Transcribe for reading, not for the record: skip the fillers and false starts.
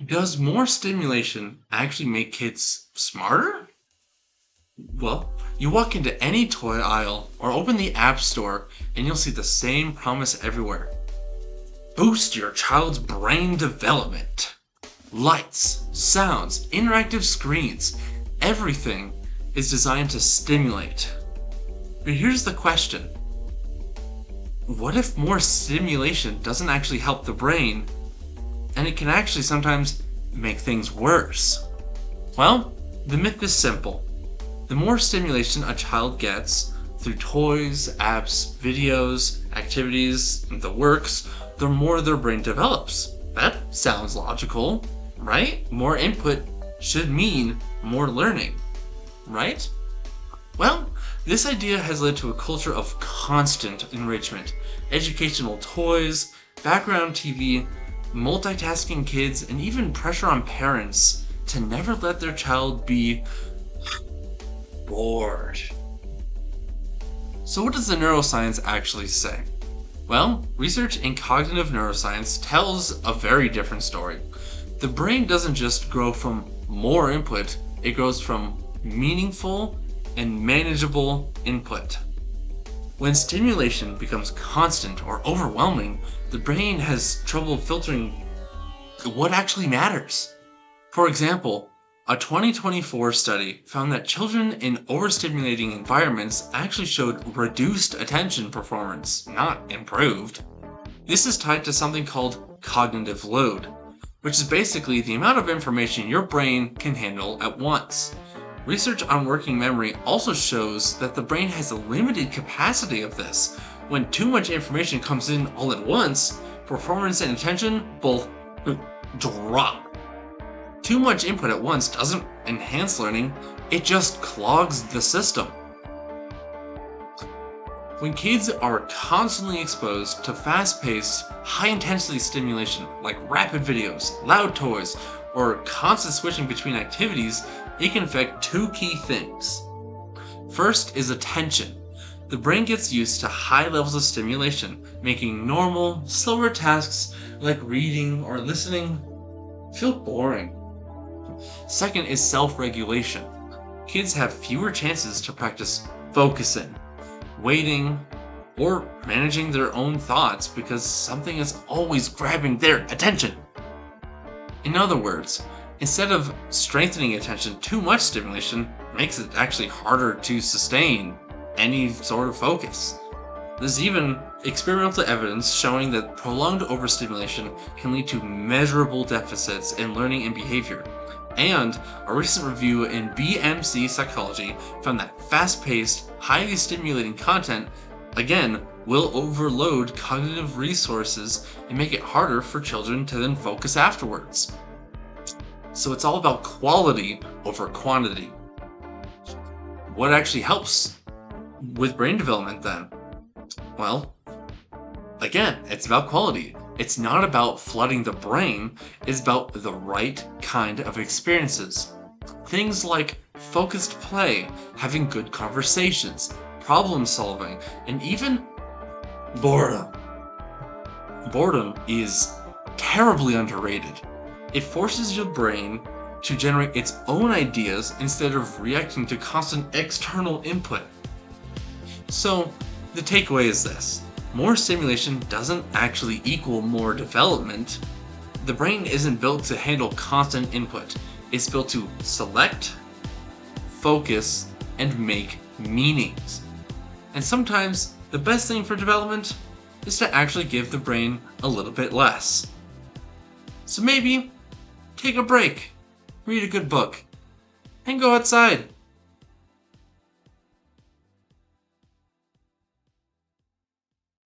Does more stimulation actually make kids smarter? Well, you walk into any toy aisle or open the App Store and you'll see the same promise everywhere. Boost your child's brain development. Lights, sounds, interactive screens, everything is designed to stimulate. But here's the question. What if more stimulation doesn't actually help the brain, and it can actually sometimes make things worse? Well, the myth is simple. The more stimulation a child gets through toys, apps, videos, activities, the works, the more their brain develops. That sounds logical, right? More input should mean more learning, right? Well, this idea has led to a culture of constant enrichment, educational toys, background TV, multitasking kids, and even pressure on parents to never let their child be bored. So what does the neuroscience actually say? Well, research in cognitive neuroscience tells a very different story. The brain doesn't just grow from more input, it grows from meaningful and manageable input. When stimulation becomes constant or overwhelming, the brain has trouble filtering what actually matters. For example, a 2024 study found that children in overstimulating environments actually showed reduced attention performance, not improved. This is tied to something called cognitive load, which is basically the amount of information your brain can handle at once. Research on working memory also shows that the brain has a limited capacity of this. When too much information comes in all at once, performance and attention both drop. Too much input at once doesn't enhance learning, it just clogs the system. When kids are constantly exposed to fast-paced, high-intensity stimulation like rapid videos, loud toys, or constant switching between activities, it can affect two key things. First is attention. The brain gets used to high levels of stimulation, making normal, slower tasks like reading or listening feel boring. Second is self-regulation. Kids have fewer chances to practice focusing, waiting, or managing their own thoughts because something is always grabbing their attention. In other words, instead of strengthening attention, too much stimulation makes it actually harder to sustain any sort of focus. There's even experimental evidence showing that prolonged overstimulation can lead to measurable deficits in learning and behavior. And a recent review in BMC Psychology found that fast-paced, highly stimulating content, again, will overload cognitive resources and make it harder for children to then focus afterwards. So it's all about quality over quantity. What actually helps with brain development then? Well, again, it's about quality. It's not about flooding the brain, it's about the right kind of experiences. Things like focused play, having good conversations, problem solving, and even boredom. Boredom is terribly underrated. It forces your brain to generate its own ideas instead of reacting to constant external input. So, the takeaway is this. More stimulation doesn't actually equal more development. The brain isn't built to handle constant input. It's built to select, focus, and make meanings. And sometimes the best thing for development is to actually give the brain a little bit less. So maybe take a break, read a good book, and go outside.